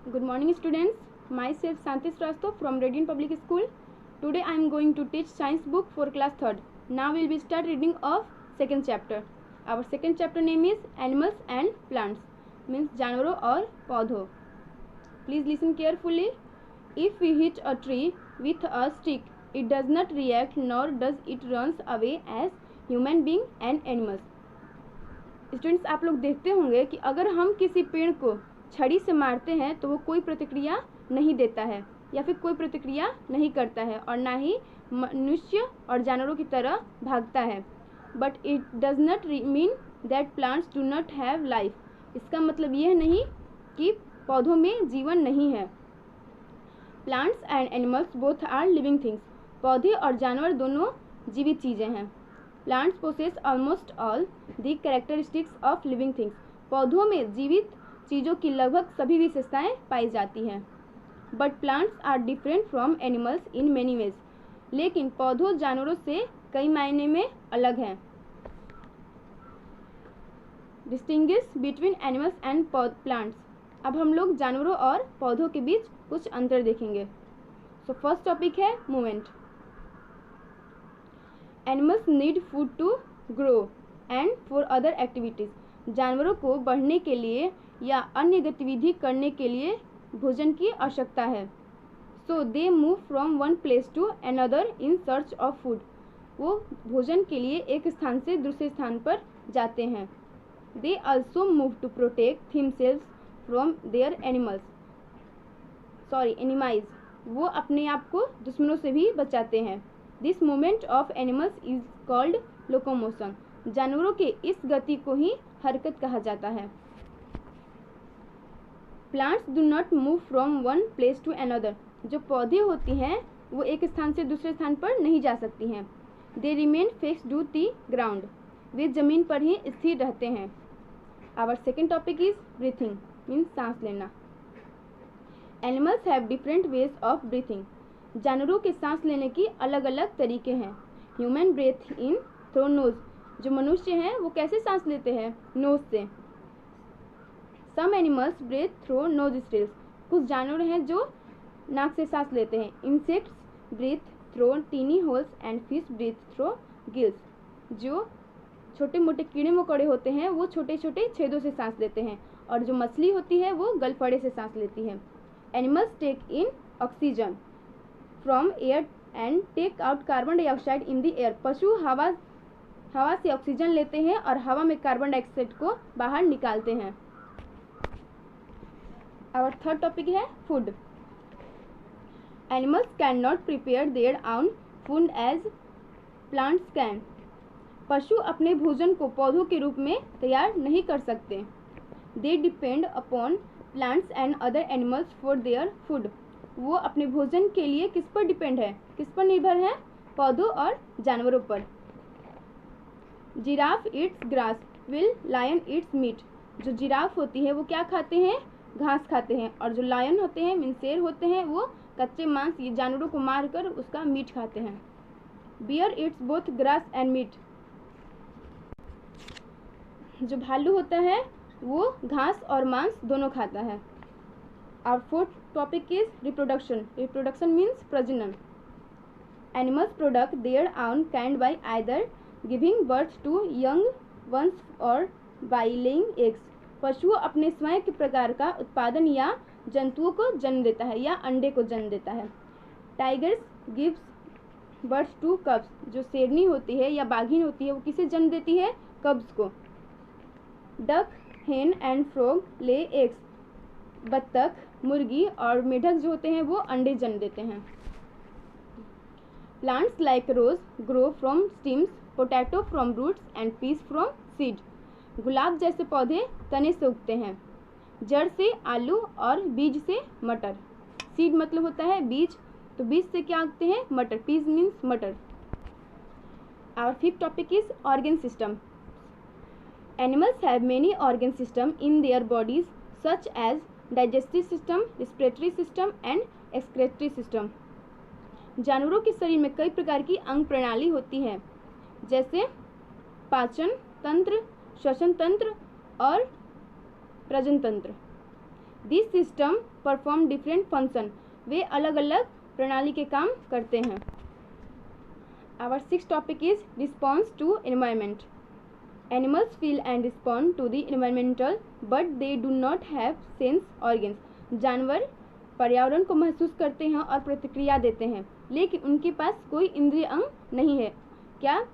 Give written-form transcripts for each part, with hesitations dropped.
Good morning students. Myself Shanti Srivastava from Radiant Public School. Today I am going to teach science book for class 3rd. Now we will start reading of second chapter. Our second chapter name is Animals and Plants, means जानवरों और पौधों. Please listen carefully. If we hit a tree with a stick, it does not react nor does it runs away as human being and animals. Students, आप लोग देखते होंगे कि अगर हम किसी पेड़ को छड़ी से मारते हैं तो वो कोई प्रतिक्रिया नहीं देता है या फिर कोई प्रतिक्रिया नहीं करता है और ना ही मनुष्य और जानवरों की तरह भागता है. But it does not mean that plants do not have life. इसका मतलब यह नहीं कि पौधों में जीवन नहीं है. Plants and animals both are living things. पौधे और जानवर दोनों जीवित चीज़ें हैं. Plants possess almost all the characteristics of living things. पौधों में जीवित चीज़ों की लगभग सभी विशेषताएं पाई जाती हैं. But plants are different from animals in many ways. लेकिन पौधों जानवरों से कई मायने में अलग हैं. Distinguish between animals and plants. अब हम लोग जानवरों और पौधों के बीच कुछ अंतर देखेंगे. सो फर्स्ट टॉपिक है movement. Animals need food to grow and for other activities. जानवरों को बढ़ने के लिए या अन्य गतिविधि करने के लिए भोजन की आवश्यकता है. So they move from one place to another in search of food. वो भोजन के लिए एक स्थान से दूसरे स्थान पर जाते हैं. They also move to protect himselves from their enemies. वो अपने आप को दुश्मनों से भी बचाते हैं. This movement of animals is called locomotion. जानवरों के इस गति को ही हरकत कहा जाता है. Plants do not move from one place to another. जो पौधे होती हैं वो एक स्थान से दूसरे स्थान पर नहीं जा सकती हैं. They remain fixed to the ground. वे जमीन पर ही स्थिर रहते हैं. Our second topic is breathing, means सांस लेना. Animals have different ways of breathing. जानवरों के सांस लेने की अलग अलग तरीके हैं. Human breathe in through nose. जो मनुष्य हैं वो कैसे सांस लेते हैं? नोज से. Some animals breath through nostrils. कुछ जानवर हैं जो नाक से सांस लेते हैं. Insects breathe through tiny holes and fish breathe through gills. जो छोटे मोटे कीड़े मकोड़े होते हैं वो छोटे छोटे छेदों से सांस लेते हैं और जो मछली होती है वो गलफड़े से सांस लेती है. Animals take in oxygen from air and take out carbon dioxide in the air. पशु हवा से ऑक्सीजन लेते हैं और हवा में कार्बन डाइऑक्साइड को बाहर निकालते हैं. आवर थर्ड टॉपिक है food. Animals can not prepare their own food as plants can. पशु अपने भोजन को पौधों के रूप में तैयार नहीं कर सकते. They depend upon plants and other animals for their food. वो अपने भोजन के लिए किस पर डिपेंड है, किस पर निर्भर है? पौधों और जानवरों पर. Giraffe eats grass will lion eats meat. जो जिराफ होती है वो क्या खाते हैं? घास खाते हैं. और जो लायन होते हैं मीन शेर होते हैं वो कच्चे मांस ये जानवरों को मारकर उसका मीट खाते हैं. Bear eats both grass and meat. जो भालू होता है वो घास और मांस दोनों खाता है. Our fourth topic is reproduction. Reproduction means प्रजनन. Animals produce their own kind by either giving birth to young ones or by laying eggs. पशु अपने स्वयं के प्रकार का उत्पादन या जंतुओं को जन्म देता है या अंडे को जन्म देता है. Tigers gives birth to cubs. जो शेरनी होती है या बाघिन होती है वो किसे जन्म देती है? कब्स को. डक, हेन एंड फ्रॉग ले एग्स. बत्तख, मुर्गी और मेढक जो होते हैं वो अंडे जन्म देते हैं. Plants like rose grow from stems, potato from roots and peas from seed. गुलाब जैसे पौधे तने से उगते हैं, जड़ से आलू और बीज से मटर. सीड मतलब होता है बीज, तो बीज से क्या उगते हैं? मटर. पीस मीन्स मटर. Our fifth topic is organ system. Animals have many organ system in their bodies such as digestive system, respiratory system and excretory system. जानवरों के शरीर में कई प्रकार की अंग प्रणाली होती है जैसे पाचन तंत्र, श्वसन तंत्र और प्रजनन तंत्र. This system perform different function, वे अलग अलग प्रणाली के काम करते हैं। Our 6th topic is response to environment. Animals feel and respond to the environmental but they do not have sense organs. जानवर पर्यावरण को महसूस करते हैं और प्रतिक्रिया देते हैं, लेकिन उनके पास कोई इंद्रिय अंग नहीं है। क्या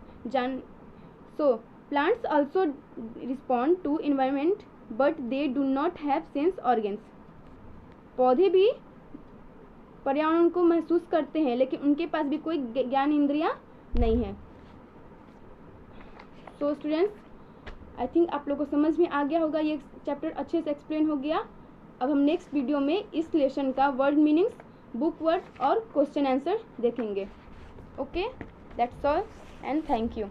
plants also respond to environment but they do not have sense organs. पौधे भी पर्यावरण को महसूस करते हैं, लेकिन उनके पास भी कोई ज्ञान इंद्रियां नहीं है। तो स्टूडेंट्स, आई थिंक आप लोगों को समझ में आ गया होगा, ये चैप्टर अच्छे से एक्सप्लेन हो गया। अब हम नेक्स्ट वीडियो में इस लेसन का वर्ड मीनिंग्स, बुक वर्ड और क्वेश्चन आंसर देखेंगे। Okay, that's all and thank you.